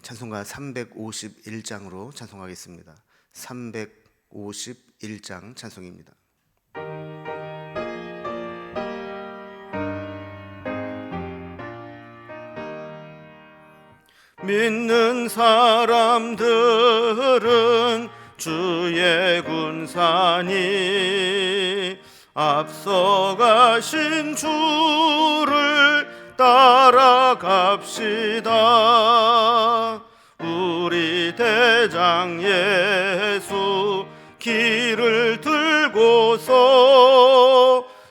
찬송가 351장으로 찬송하겠습니다. 351장 찬송입니다. 믿는 사람들은 주의 군사니 앞서가신 주를 따라갑시다. 우리 대장 예수 길을 들고서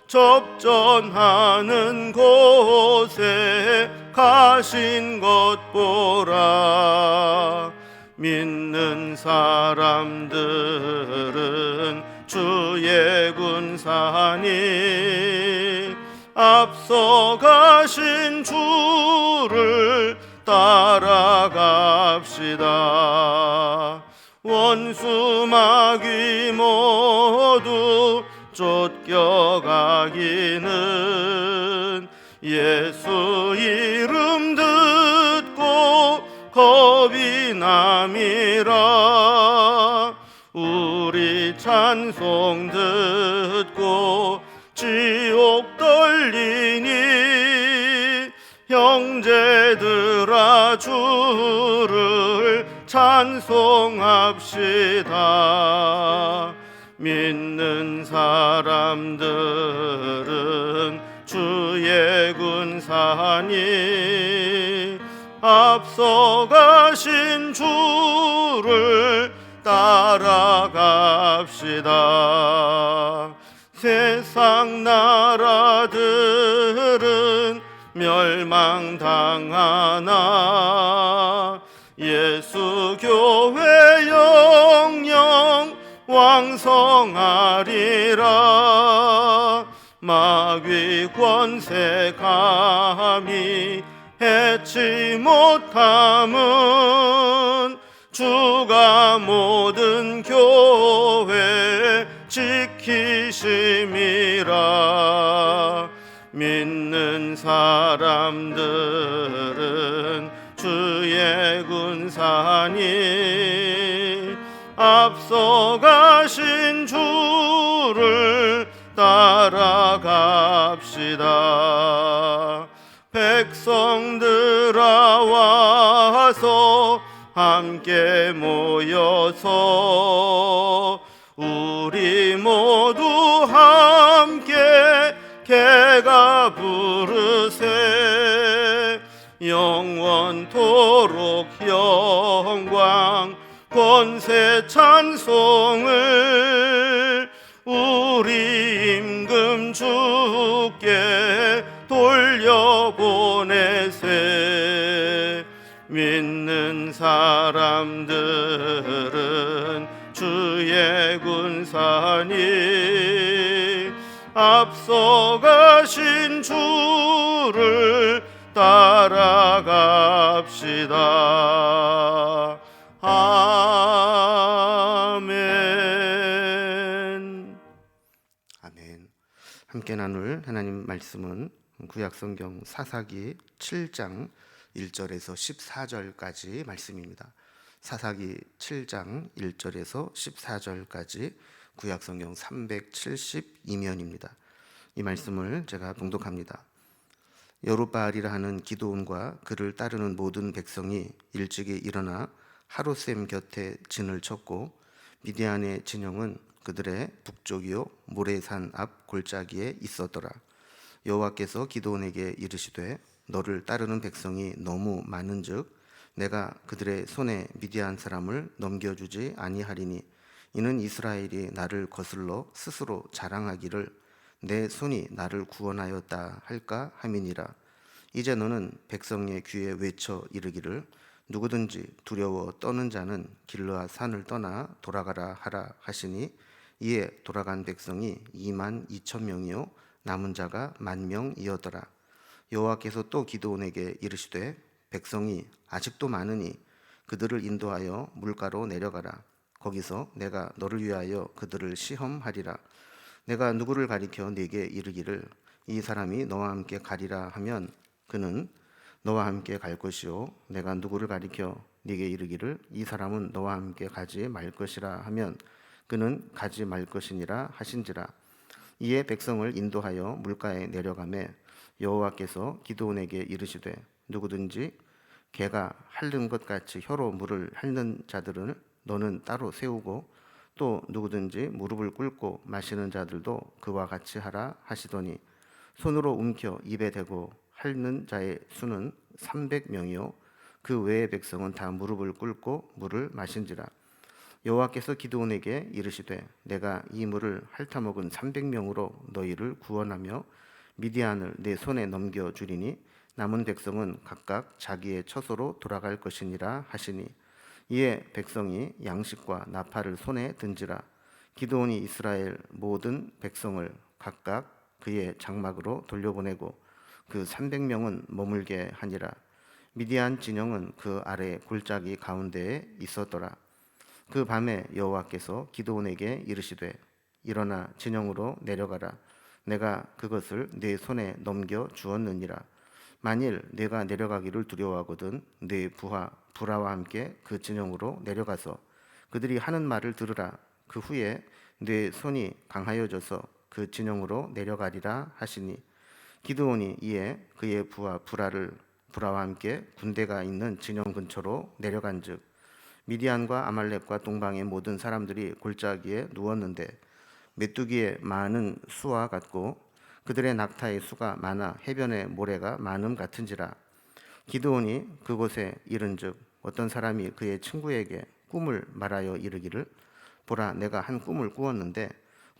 접전하는 곳에 가신 것 보라. 믿는 사람들은 주의 군사니 앞서가신 주를 따라갑시다. 원수 마귀 모두 쫓겨가기는 예수 이름 듣고 겁이 남이라. 우리 찬송 듣고 지옥 떨리니 형제들아 주를 찬송합시다. 믿는 사람들은 주의 군사니 앞서가신 주를 따라갑시다. 세상 나라들은 멸망당하나 예수 교회 영영 왕성하리라. 마귀 권세 감히 해치 못함은 주가 모든 교회 지키심이라. 믿는 사람들은 주의 군사니 앞서가신 주를 따라갑시다. 백성들아 와서 함께 모여서 우리 모두 함께 개가 부르세. 영원토록 영광 권세 찬송을 우리 임금 주께 돌려보내세. 믿는 사람들은 주의 군사니 앞서가신 주를 따라갑시다. 아멘. 아멘. 함께 나눌 하나님 말씀은 구약성경 사사기 7장 1절에서 14절까지 말씀입니다. 사사기 7장 1절에서 14절까지 구약성경 372면입니다. 이 말씀을 제가 봉독합니다. 여룻바알이라 하는 기드온과 그를 따르는 모든 백성이 일찍이 일어나 하롯셈 곁에 진을 쳤고 미디안의 진영은 그들의 북쪽이요 모레산 앞 골짜기에 있었더라. 여호와께서 기드온에게 이르시되 너를 따르는 백성이 너무 많은즉 내가 그들의 손에 미디안 사람을 넘겨주지 아니하리니 이는 이스라엘이 나를 거슬러 스스로 자랑하기를 내 손이 나를 구원하였다 할까 함이니라. 이제 너는 백성의 귀에 외쳐 이르기를 누구든지 두려워 떠는 자는 길르앗 산을 떠나 돌아가라 하라 하시니 이에 돌아간 백성이 22,000명이요 남은 자가 10,000명이었더라. 여호와께서 또 기드온에게 이르시되 백성이 아직도 많으니 그들을 인도하여 물가로 내려가라. 거기서 내가 너를 위하여 그들을 시험하리라. 내가 누구를 가리켜 네게 이르기를 이 사람이 너와 함께 가리라 하면 그는 너와 함께 갈 것이요 내가 누구를 가리켜 네게 이르기를 이 사람은 너와 함께 가지 말 것이라 하면 그는 가지 말 것이니라 하신지라. 이에 백성을 인도하여 물가에 내려가매 여호와께서 기드온에게 이르시되 누구든지 개가 핥는 것 같이 혀로 물을 핥는 자들을 너는 따로 세우고 또 누구든지 무릎을 꿇고 마시는 자들도 그와 같이 하라 하시더니 손으로 움켜 입에 대고 핥는 자의 수는 300명이요 그 외의 백성은 다 무릎을 꿇고 물을 마신지라. 여호와께서 기드온에게 이르시되 내가 이 물을 핥아먹은 300명으로 너희를 구원하며 미디안을 내 손에 넘겨 주리니 남은 백성은 각각 자기의 처소로 돌아갈 것이니라 하시니 이에 백성이 양식과 나팔을 손에 든지라. 기드온이 이스라엘 모든 백성을 각각 그의 장막으로 돌려보내고 그 300명은 머물게 하니라. 미디안 진영은 그 아래 골짜기 가운데에 있었더라. 그 밤에 여호와께서 기드온에게 이르시되 일어나 진영으로 내려가라. 내가 그것을 네 손에 넘겨 주었느니라. 만일 내가 내려가기를 두려워하거든 네 부하 부라와 함께 그 진영으로 내려가서 그들이 하는 말을 들으라. 그 후에 네 손이 강하여져서 그 진영으로 내려가리라 하시니 기드온이 이에 그의 부하 부라와 함께 군대가 있는 진영 근처로 내려간즉 미디안과 아말렉과 동방의 모든 사람들이 골짜기에 누웠는데 메뚜기의 많은 수와 같고 그들의 낙타의 수가 많아 해변의 모래가 많음 같은지라. 기드온이 그곳에 이른즉 어떤 사람이 그의 친구에게 꿈을 말하여 이르기를 보라 내가 한 꿈을 꾸었는데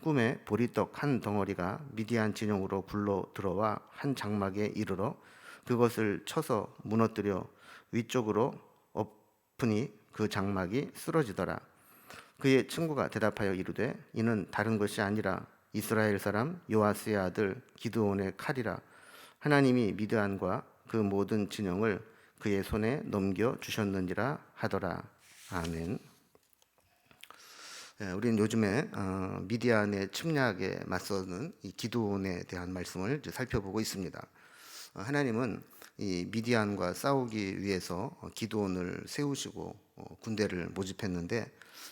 꿈에 보리떡 한 덩어리가 미디안 진영으로 굴러 들어와 한 장막에 이르러 그것을 쳐서 무너뜨려 위쪽으로 엎으니 그 장막이 쓰러지더라. 그의 친구가 대답하여 이르되 이는 다른 것이 아니라 이스라엘 사람 요아스의 아들 기드온의 칼이라. 하나님이 미드안과 그 모든 진영을 그의 손에 넘겨 주셨느니라 하더라. 아멘. 우리는 요즘에 미디안의 침략에 맞서는 이 기드온에 대한 말씀을 살펴보고 있습니다. 하나님은 이 미디안과 싸우기 위해서 기드온을 세우시고 군대를 모집했는데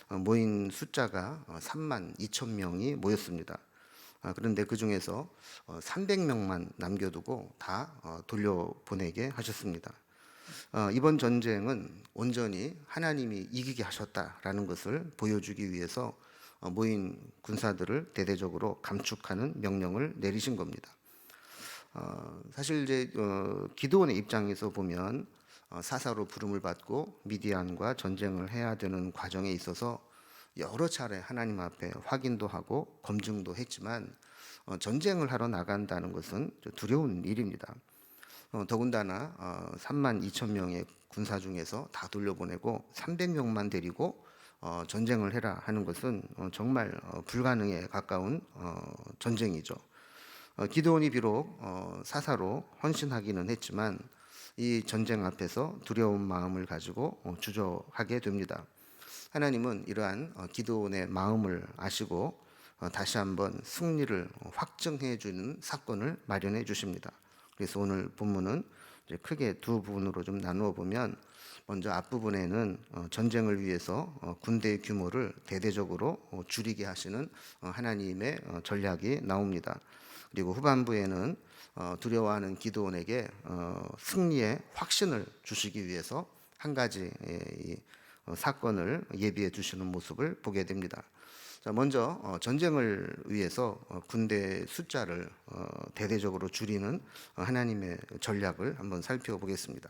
모인 숫자가 3만 2천 명이 모였습니다. 그런데 그 중에서 300명만 남겨두고 다 돌려보내게 하셨습니다. 이번 전쟁은 온전히 하나님이 이기게 하셨다라는 것을 보여주기 위해서 모인 군사들을 대대적으로 감축하는 명령을 내리신 겁니다. 사실 이제 기드온의 입장에서 보면 사사로 부름을 받고 미디안과 전쟁을 해야 되는 과정에 있어서 여러 차례 하나님 앞에 확인도 하고 검증도 했지만 전쟁을 하러 나간다는 것은 두려운 일입니다. 더군다나 3만 2천 명의 군사 중에서 다 돌려보내고 300명만 데리고 전쟁을 해라 하는 것은 정말 불가능에 가까운 전쟁이죠. 기드온이 비록 사사로 헌신하기는 했지만 이 전쟁 앞에서 두려운 마음을 가지고 주저하게 됩니다. 하나님은 이러한 기드온의 마음을 아시고 다시 한번 승리를 확증해 주는 사건을 마련해 주십니다. 그래서 오늘 본문은 이제 크게 두 부분으로 좀 나누어 보면 먼저 앞부분에는 전쟁을 위해서 군대의 규모를 대대적으로 줄이게 하시는 하나님의 전략이 나옵니다. 그리고 후반부에는 두려워하는 기드온에게 승리의 확신을 주시기 위해서 한 가지 사건을 예비해 주시는 모습을 보게 됩니다. 자, 먼저 전쟁을 위해서 군대 숫자를 대대적으로 줄이는 하나님의 전략을 한번 살펴보겠습니다.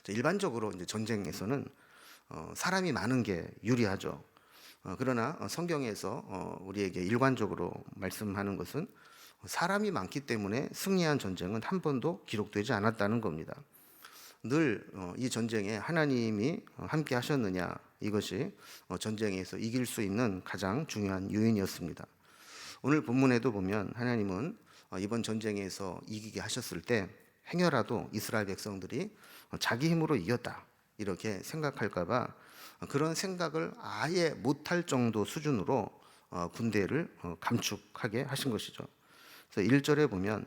자, 일반적으로 이제 전쟁에서는 사람이 많은 게 유리하죠. 그러나 성경에서 우리에게 일관적으로 말씀하는 것은 사람이 많기 때문에 승리한 전쟁은 한 번도 기록되지 않았다는 겁니다. 늘 이 전쟁에 하나님이 함께 하셨느냐, 이것이 전쟁에서 이길 수 있는 가장 중요한 요인이었습니다. 오늘 본문에도 보면 하나님은 이번 전쟁에서 이기게 하셨을 때 행여라도 이스라엘 백성들이 자기 힘으로 이겼다 이렇게 생각할까 봐 그런 생각을 아예 못할 정도 수준으로 군대를 감축하게 하신 것이죠. 그래서 1절에 보면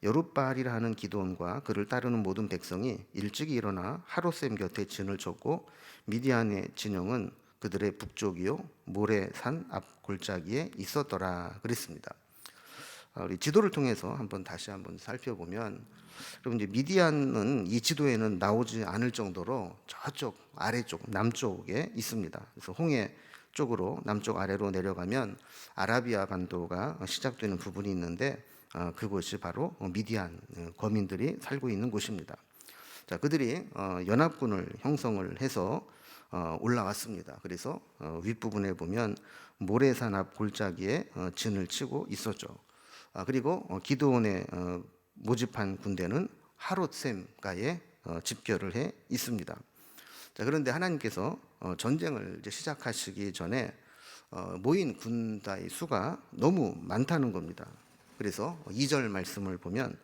여룻바알이라 하는 기드온과 그를 따르는 모든 백성이 일찍이 일어나 하롯셈 곁에 진을 쳤고 미디안의 진영은 그들의 북쪽이요 모레산 앞 골짜기에 있었더라 그랬습니다. 우리 지도를 통해서 다시 한번 살펴보면, 그럼 이제 미디안은 이 지도에는 나오지 않을 정도로 저쪽 아래쪽 남쪽에 있습니다. 그래서 홍해 쪽으로 남쪽 아래로 내려가면 아라비아 반도가 시작되는 부분이 있는데 그곳이 바로 미디안 거민들이 살고 있는 곳입니다. 자, 그들이 연합군을 형성을 해서 올라왔습니다. 그래서 윗부분에 보면 모래산 앞 골짜기에 진을 치고 있었죠. 그리고 기드온의 모집한 군대는 하롯셈가에 집결을 해 있습니다. 자, 그런데 하나님께서 전쟁을 이제 시작하시기 전에 모인 군대의 수가 너무 많다는 겁니다. 그래서 2절 말씀을 보면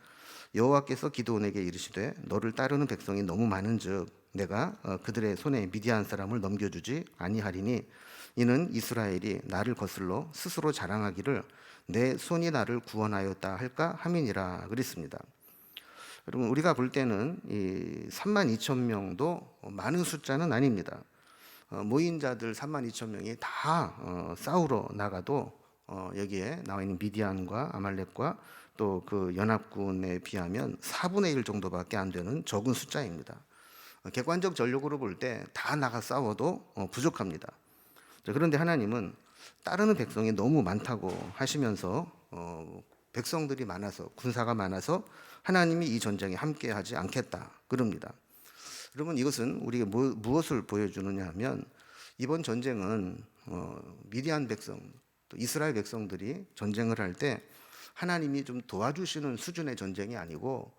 여호와께서 기드온에게 이르시되 너를 따르는 백성이 너무 많은즉 내가 그들의 손에 미디안 사람을 넘겨주지 아니하리니 이는 이스라엘이 나를 거슬러 스스로 자랑하기를 내 손이 나를 구원하였다 할까 함이니라 그랬습니다. 여러분, 우리가 볼 때는 이 3만 2천 명도 많은 숫자는 아닙니다. 모인 자들 3만 2천 명이 다 싸우러 나가도 여기에 나와 있는 미디안과 아말렉과 또 그 연합군에 비하면 4분의 1 정도밖에 안 되는 적은 숫자입니다. 객관적 전력으로 볼 때 다 나가 싸워도 부족합니다. 그런데 하나님은 따르는 백성이 너무 많다고 하시면서 백성들이 많아서 군사가 많아서 하나님이 이 전쟁에 함께하지 않겠다 그럽니다. 여러분, 이것은 우리에게 무엇을 보여주느냐 하면 이번 전쟁은 미디안 백성 또 이스라엘 백성들이 전쟁을 할 때 하나님이 좀 도와주시는 수준의 전쟁이 아니고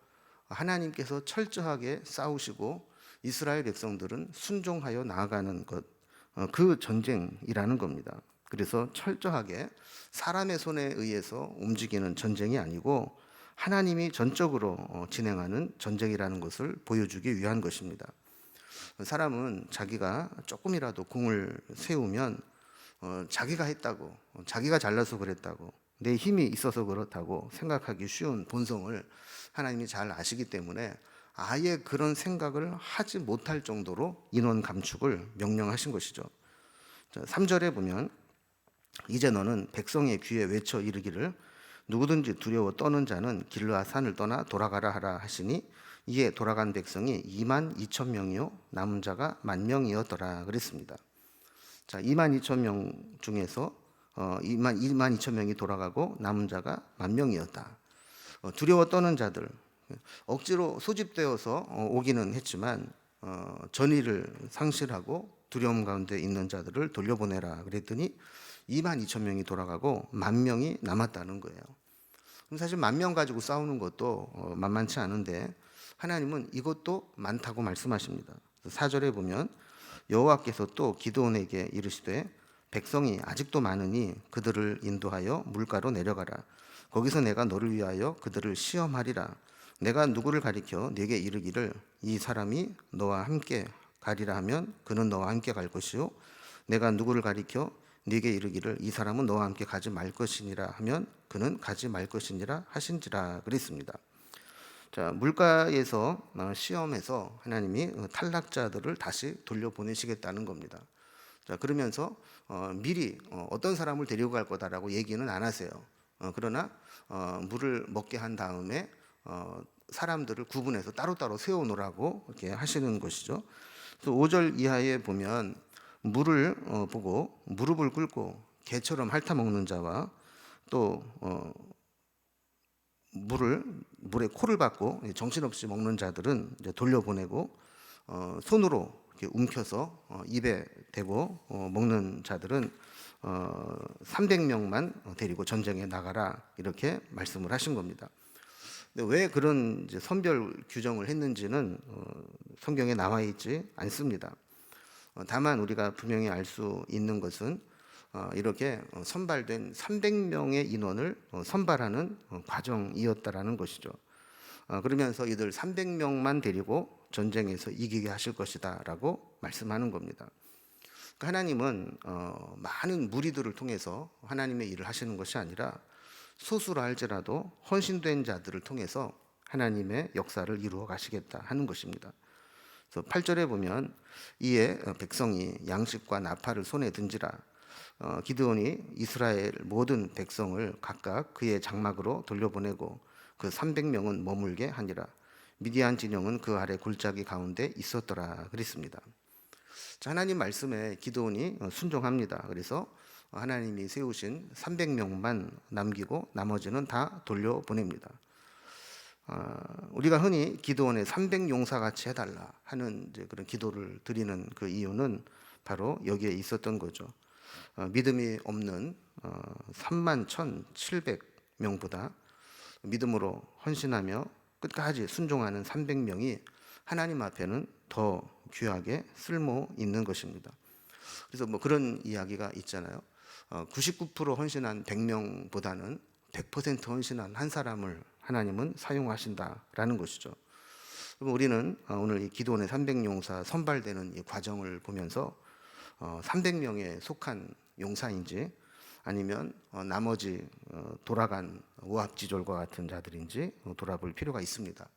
하나님께서 철저하게 싸우시고 이스라엘 백성들은 순종하여 나아가는 것, 그 전쟁이라는 겁니다. 그래서 철저하게 사람의 손에 의해서 움직이는 전쟁이 아니고 하나님이 전적으로 진행하는 전쟁이라는 것을 보여주기 위한 것입니다. 사람은 자기가 조금이라도 공을 세우면 자기가 했다고, 자기가 잘나서 그랬다고, 내 힘이 있어서 그렇다고 생각하기 쉬운 본성을 하나님이 잘 아시기 때문에 아예 그런 생각을 하지 못할 정도로 인원 감축을 명령하신 것이죠. 3절에 보면 이제 너는 백성의 귀에 외쳐 이르기를 누구든지 두려워 떠는 자는 길르앗 산을 떠나 돌아가라 하라 하시니 이에 돌아간 백성이 2만 2천 명이요 남은 자가 10,000명이었더라 그랬습니다. 자, 2만 2천 명 중에서 2만 2천 명이 돌아가고 남은 자가 10,000명이었다. 두려워 떠는 자들, 억지로 소집되어서 오기는 했지만 전의를 상실하고 두려움 가운데 있는 자들을 돌려보내라 그랬더니 2만 2천 명이 돌아가고 10,000명이 남았다는 거예요. 그럼 사실 10,000명 가지고 싸우는 것도 만만치 않은데 하나님은 이것도 많다고 말씀하십니다. 4절에 보면 여호와께서 또 기드온에게 이르시되 백성이 아직도 많으니 그들을 인도하여 물가로 내려가라. 거기서 내가 너를 위하여 그들을 시험하리라. 내가 누구를 가리켜 네게 이르기를 이 사람이 너와 함께 가리라 하면 그는 너와 함께 갈 것이요 내가 누구를 가리켜 네게 이르기를 이 사람은 너와 함께 가지 말 것이니라 하면 그는 가지 말 것이니라 하신지라 그랬습니다. 자, 물가에서 시험해서 하나님이 탈락자들을 다시 돌려보내시겠다는 겁니다. 자, 그러면서 미리 어떤 사람을 데리고 갈 거다라고 얘기는 안 하세요. 그러나 물을 먹게 한 다음에 사람들을 구분해서 따로따로 세워놓으라고 이렇게 하시는 것이죠. 그래서 5절 이하에 보면 물을 보고 무릎을 꿇고 개처럼 핥아먹는 자와 또 물에 코를 박고 정신없이 먹는 자들은 이제 돌려보내고 손으로 이렇게 움켜서 입에 대고 먹는 자들은 300명만 데리고 전쟁에 나가라 이렇게 말씀을 하신 겁니다. 근데 왜 그런 이제 선별 규정을 했는지는 성경에 나와 있지 않습니다. 다만 우리가 분명히 알 수 있는 것은 이렇게 선발된 300명의 인원을 선발하는 과정이었다라는 것이죠. 그러면서 이들 300명만 데리고 전쟁에서 이기게 하실 것이다라고 말씀하는 겁니다. 그러니까 하나님은 많은 무리들을 통해서 하나님의 일을 하시는 것이 아니라 소수라 할지라도 헌신된 자들을 통해서 하나님의 역사를 이루어 가시겠다 하는 것입니다. 그래서 8절에 보면 이에 백성이 양식과 나팔을 손에 든지라 기드온이 이스라엘 모든 백성을 각각 그의 장막으로 돌려보내고 그 300명은 머물게 하니라. 미디안 진영은 그 아래 골짜기 가운데 있었더라 그랬습니다. 자, 하나님 말씀에 기드온이 순종합니다. 그래서 하나님이 세우신 300명만 남기고 나머지는 다 돌려보냅니다. 우리가 흔히 기드온의 300용사 같이 해달라 하는 이제 그런 기도를 드리는 그 이유는 바로 여기에 있었던 거죠. 믿음이 없는 31,700명보다 믿음으로 헌신하며 끝까지 순종하는 300명이 하나님 앞에는 더 귀하게 쓸모 있는 것입니다. 그래서 뭐 그런 이야기가 있잖아요. 99% 헌신한 100명보다는 100% 헌신한 한 사람을 하나님은 사용하신다라는 것이죠. 그럼 우리는 오늘 이 기도원의 300용사 선발되는 이 과정을 보면서 300명에 속한 용사인지 아니면 나머지 돌아간 오합지졸과 같은 자들인지 돌아볼 필요가 있습니다.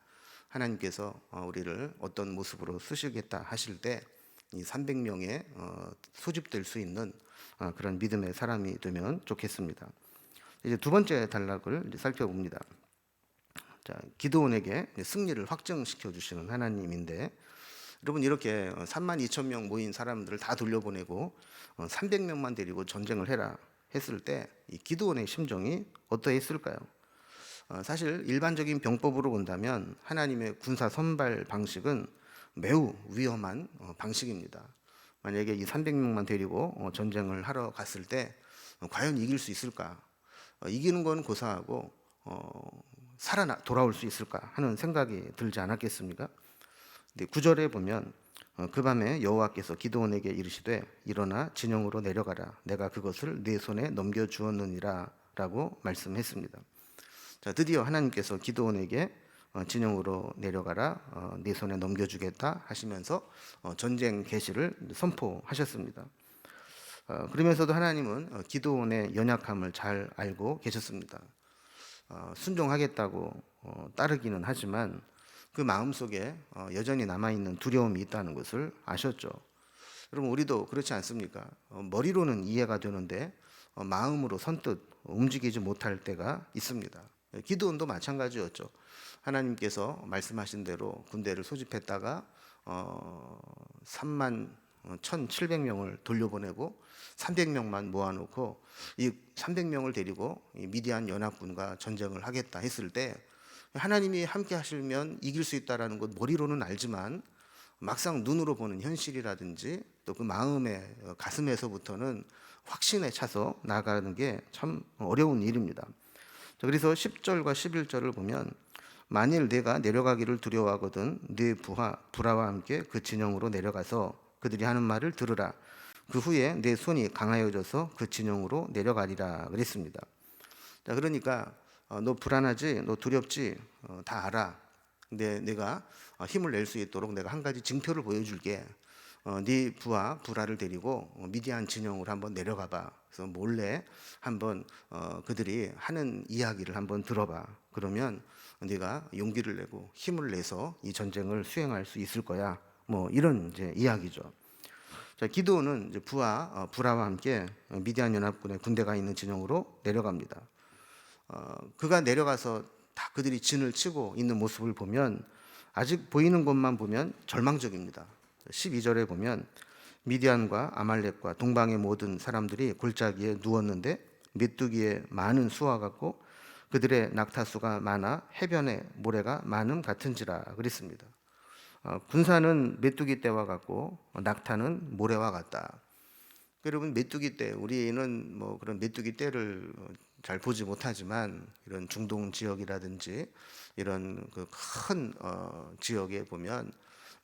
하나님께서 우리를 어떤 모습으로 쓰시겠다 하실 때 이 300명에 소집될 수 있는 그런 믿음의 사람이 되면 좋겠습니다. 이제 두 번째 단락을 이제 살펴봅니다. 자, 기드온에게 승리를 확정시켜 주시는 하나님인데, 여러분 이렇게 32,000명 모인 사람들을 다 돌려보내고 300명만 데리고 전쟁을 해라 했을 때 이 기드온의 심정이 어떠했을까요? 사실 일반적인 병법으로 본다면 하나님의 군사 선발 방식은 매우 위험한 방식입니다. 만약에 이 300명만 데리고 전쟁을 하러 갔을 때 과연 이길 수 있을까? 이기는 건 고사하고 돌아올 수 있을까 하는 생각이 들지 않았겠습니까? 9절에 보면 그 밤에 여호와께서 기드온에게 이르시되 일어나 진영으로 내려가라 내가 그것을 네 손에 넘겨주었느니라 라고 말씀했습니다. 자, 드디어 하나님께서 기드온에게 진영으로 내려가라 네 손에 넘겨주겠다 하시면서 전쟁 개시를 선포하셨습니다. 그러면서도 하나님은 기드온의 연약함을 잘 알고 계셨습니다. 순종하겠다고 따르기는 하지만 그 마음속에 여전히 남아있는 두려움이 있다는 것을 아셨죠. 여러분 우리도 그렇지 않습니까? 머리로는 이해가 되는데 마음으로 선뜻 움직이지 못할 때가 있습니다. 기드온도 마찬가지였죠. 하나님께서 말씀하신 대로 군대를 소집했다가 31,700명을 돌려보내고 300명만 모아놓고 이 300명을 데리고 미디안 연합군과 전쟁을 하겠다 했을 때 하나님이 함께 하시면 이길 수 있다라는 것 머리로는 알지만 막상 눈으로 보는 현실이라든지 또 그 마음의 가슴에서부터는 확신에 차서 나가는 게 참 어려운 일입니다. 그래서 10절과 11절을 보면 만일 내가 내려가기를 두려워하거든 네 부하와 함께 그 진영으로 내려가서 그들이 하는 말을 들으라. 그 후에 내 손이 강하여져서 그 진영으로 내려가리라 그랬습니다. 자, 그러니까 너 불안하지? 너 두렵지? 다 알아. 근데 내가 힘을 낼 수 있도록 내가 한 가지 징표를 보여줄게. 네 부하를 데리고 미디안 진영으로 한번 내려가 봐. 그래서 몰래 한번 그들이 하는 이야기를 한번 들어봐. 그러면 네가 용기를 내고 힘을 내서 이 전쟁을 수행할 수 있을 거야. 뭐 이런 이제 이야기죠. 자, 기드온은 이제 부하와 함께 미디안 연합군의 군대가 있는 진영으로 내려갑니다. 그가 내려가서 다 그들이 진을 치고 있는 모습을 보면 아직 보이는 것만 보면 절망적입니다. 12절에 보면 미디안과 아말렉과 동방의 모든 사람들이 골짜기에 누웠는데 메뚜기에 많은 수와 같고 그들의 낙타수가 많아 해변의 모래가 많음 같은지라 그랬습니다. 군사는 메뚜기 떼와 같고 낙타는 모래와 같다. 여러분 메뚜기 떼, 우리는 뭐 그런 메뚜기 떼를 잘 보지 못하지만 이런 중동 지역이라든지 이런 그 큰 지역에 보면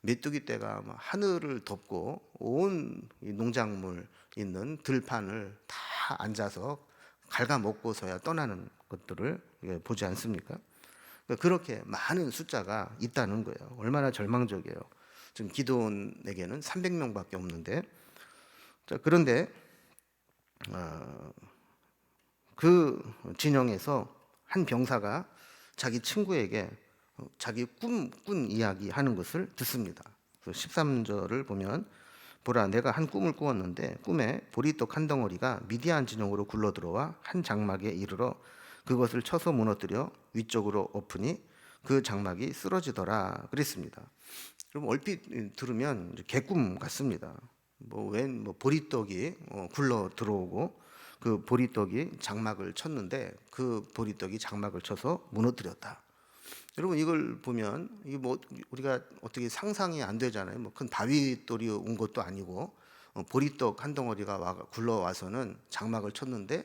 메뚜기 떼가 하늘을 덮고 온 농작물 있는 들판을 다 앉아서 갉아먹고서야 떠나는 것들을 보지 않습니까? 그렇게 많은 숫자가 있다는 거예요. 얼마나 절망적이에요. 지금 기드온에게는 300명밖에 없는데, 자, 그런데 그 진영에서 한 병사가 자기 친구에게 자기 꾼 이야기하는 것을 듣습니다. 13절을 보면 보라 내가 한 꿈을 꾸었는데 꿈에 보리떡 한 덩어리가 미디안 진영으로 굴러들어와 한 장막에 이르러 그것을 쳐서 무너뜨려 위쪽으로 엎으니 그 장막이 쓰러지더라 그랬습니다. 그럼 얼핏 들으면 개꿈 같습니다. 웬 보리떡이 굴러 들어오고 그 보리떡이 장막을 쳤는데 그 보리떡이 장막을 쳐서 무너뜨렸다. 여러분 이걸 보면 이게 우리가 어떻게 상상이 안 되잖아요. 큰 바위돌이 온 것도 아니고 보리떡 한 덩어리가 굴러와서는 장막을 쳤는데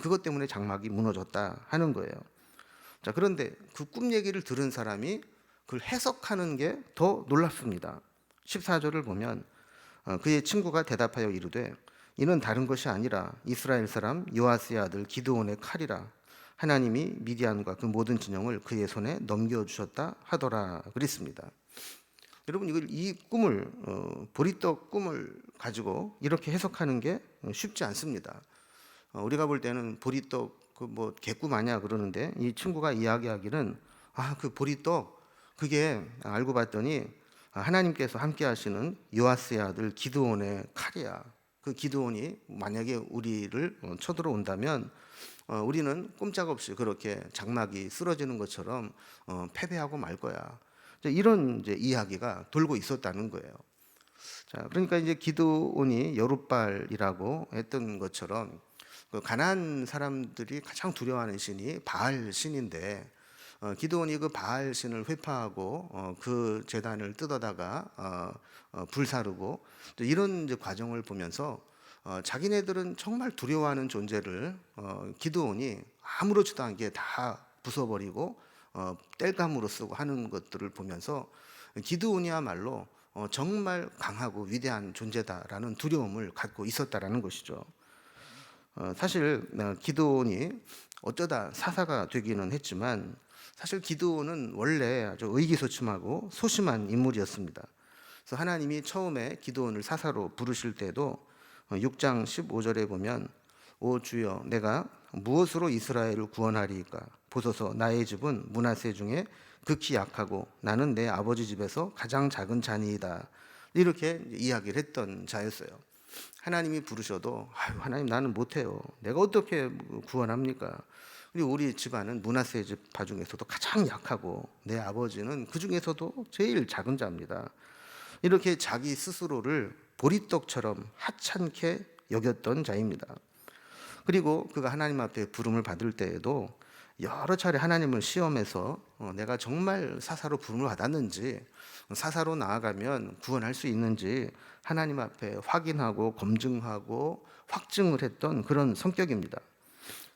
그것 때문에 장막이 무너졌다 하는 거예요. 자, 그런데 그 꿈 얘기를 들은 사람이 그걸 해석하는 게 더 놀랍습니다. 14절을 보면 그의 친구가 대답하여 이르되 이는 다른 것이 아니라 이스라엘 사람 요아스의 아들 기드온의 칼이라. 하나님이 미디안과 그 모든 진영을 그의 손에 넘겨주셨다 하더라 그랬습니다. 여러분 이 꿈을 보리떡 꿈을 가지고 이렇게 해석하는 게 쉽지 않습니다. 우리가 볼 때는 보리떡 개꿈 아니야 그러는데 이 친구가 이야기하기는 그 보리떡 그게 알고 봤더니 하나님께서 함께 하시는 요아스의 아들 기드온의 칼이야. 그 기드온이 만약에 우리를 쳐들어온다면 우리는 꼼짝없이 그렇게 장막이 쓰러지는 것처럼 패배하고 말 거야. 이런 이제 이야기가 돌고 있었다는 거예요. 자, 그러니까 이제 기드온이 여룻발이라고 했던 것처럼 그 가나안 사람들이 가장 두려워하는 신이 바알 신인데 기드온이 그 바알 신을 회파하고 그 제단을 뜯어다가 불사르고 이런 이제 과정을 보면서 자기네들은 정말 두려워하는 존재를 기드온이 아무렇지도 않게 다 부숴버리고 땔감으로 쓰고 하는 것들을 보면서 기드온이야말로 정말 강하고 위대한 존재다라는 두려움을 갖고 있었다라는 것이죠. 사실 기드온이 어쩌다 사사가 되기는 했지만 사실 기드온은 원래 아주 의기소침하고 소심한 인물이었습니다. 그래서 하나님이 처음에 기드온을 사사로 부르실 때도 6장 15절에 보면 오 주여 내가 무엇으로 이스라엘을 구원하리이까 보소서 나의 집은 므낫세 중에 극히 약하고 나는 내 아버지 집에서 가장 작은 자니이다 이렇게 이야기를 했던 자였어요. 하나님이 부르셔도 하나님 나는 못해요. 내가 어떻게 구원합니까? 그리고 우리 집안은 므낫세 지파 중에서도 가장 약하고 내 아버지는 그 중에서도 제일 작은 자입니다. 이렇게 자기 스스로를 보리떡처럼 하찮게 여겼던 자입니다. 그리고 그가 하나님 앞에 부름을 받을 때에도 여러 차례 하나님을 시험해서 내가 정말 사사로 부름을 받았는지 사사로 나아가면 구원할 수 있는지 하나님 앞에 확인하고 검증하고 확증을 했던 그런 성격입니다.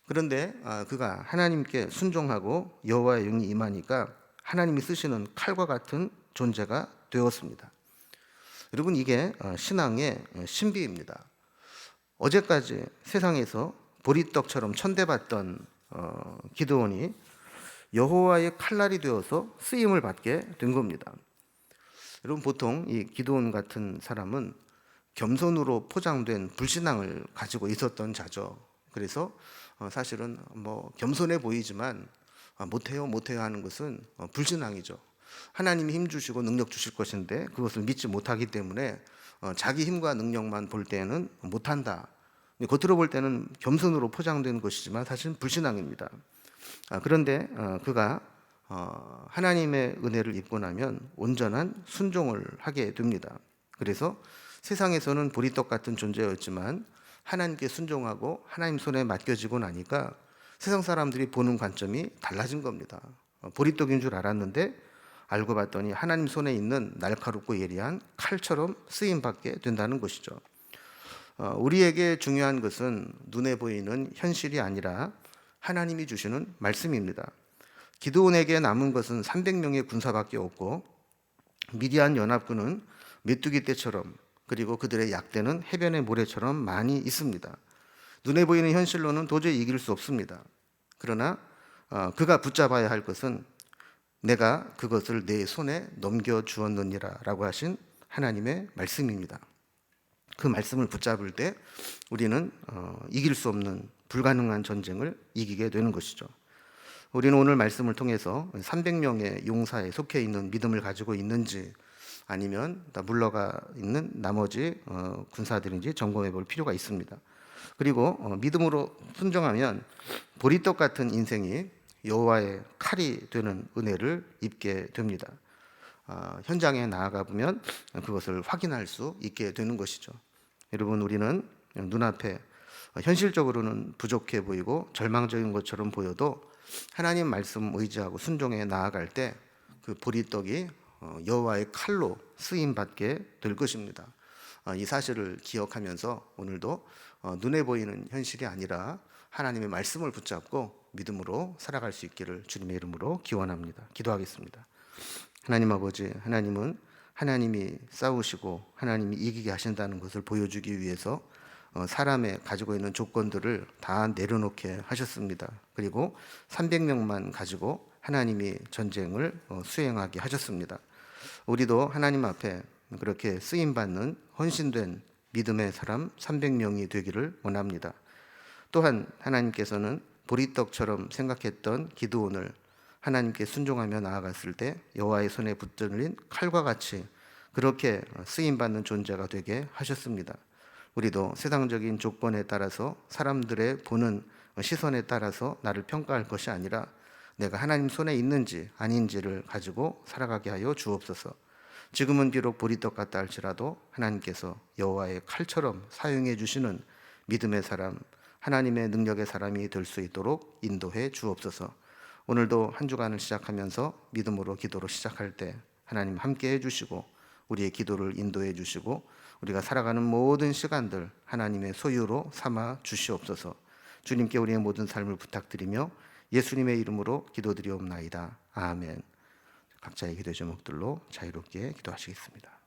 그런데 그가 하나님께 순종하고 여호와의 영이 임하니까 하나님이 쓰시는 칼과 같은 존재가 되었습니다. 여러분 이게 신앙의 신비입니다. 어제까지 세상에서 보리떡처럼 천대받던 기드온이 여호와의 칼날이 되어서 쓰임을 받게 된 겁니다. 여러분 보통 이 기드온 같은 사람은 겸손으로 포장된 불신앙을 가지고 있었던 자죠. 그래서 사실은 겸손해 보이지만 못해요 하는 것은 불신앙이죠. 하나님이 힘 주시고 능력 주실 것인데 그것을 믿지 못하기 때문에 자기 힘과 능력만 볼 때는 못한다. 겉으로 볼 때는 겸손으로 포장된 것이지만 사실은 불신앙입니다. 그런데 그가 하나님의 은혜를 입고 나면 온전한 순종을 하게 됩니다. 그래서 세상에서는 보리떡 같은 존재였지만 하나님께 순종하고 하나님 손에 맡겨지고 나니까 세상 사람들이 보는 관점이 달라진 겁니다. 보리떡인 줄 알았는데 알고 봤더니 하나님 손에 있는 날카롭고 예리한 칼처럼 쓰임받게 된다는 것이죠. 우리에게 중요한 것은 눈에 보이는 현실이 아니라 하나님이 주시는 말씀입니다. 기드온에게 남은 것은 300명의 군사밖에 없고 미디안 연합군은 메뚜기 떼처럼 그리고 그들의 약대는 해변의 모래처럼 많이 있습니다. 눈에 보이는 현실로는 도저히 이길 수 없습니다. 그러나 그가 붙잡아야 할 것은 내가 그것을 내 손에 넘겨주었느니라 라고 하신 하나님의 말씀입니다. 그 말씀을 붙잡을 때 우리는 이길 수 없는 불가능한 전쟁을 이기게 되는 것이죠. 우리는 오늘 말씀을 통해서 300명의 용사에 속해 있는 믿음을 가지고 있는지, 아니면 다 물러가 있는 나머지 군사들인지 점검해 볼 필요가 있습니다. 그리고 믿음으로 순종하면 보리떡 같은 인생이 여호와의 칼이 되는 은혜를 입게 됩니다. 현장에 나아가 보면 그것을 확인할 수 있게 되는 것이죠. 여러분, 우리는 눈앞에 현실적으로는 부족해 보이고 절망적인 것처럼 보여도 하나님 말씀 의지하고 순종해 나아갈 때 그 보리떡이 여호와의 칼로 쓰임 받게 될 것입니다. 이 사실을 기억하면서 오늘도 눈에 보이는 현실이 아니라 하나님의 말씀을 붙잡고 믿음으로 살아갈 수 있기를 주님의 이름으로 기원합니다. 기도하겠습니다. 하나님 아버지, 하나님은 하나님이 싸우시고 하나님이 이기게 하신다는 것을 보여주기 위해서 사람의 가지고 있는 조건들을 다 내려놓게 하셨습니다. 그리고 300명만 가지고 하나님이 전쟁을 수행하게 하셨습니다. 우리도 하나님 앞에 그렇게 쓰임받는 헌신된 믿음의 사람 300명이 되기를 원합니다. 또한 하나님께서는 보리떡처럼 생각했던 기드온을 하나님께 순종하며 나아갔을 때 여호와의 손에 붙들린 칼과 같이 그렇게 쓰임받는 존재가 되게 하셨습니다. 우리도 세상적인 조건에 따라서 사람들의 보는 시선에 따라서 나를 평가할 것이 아니라 내가 하나님 손에 있는지 아닌지를 가지고 살아가게 하여 주옵소서. 지금은 비록 보리떡 같다 할지라도 하나님께서 여호와의 칼처럼 사용해 주시는 믿음의 사람, 하나님의 능력의 사람이 될 수 있도록 인도해 주옵소서. 오늘도 한 주간을 시작하면서 믿음으로 기도로 시작할 때 하나님 함께 해주시고 우리의 기도를 인도해 주시고 우리가 살아가는 모든 시간들 하나님의 소유로 삼아 주시옵소서. 주님께 우리의 모든 삶을 부탁드리며 예수님의 이름으로 기도드리옵나이다. 아멘. 각자의 기도 제목들로 자유롭게 기도하시겠습니다.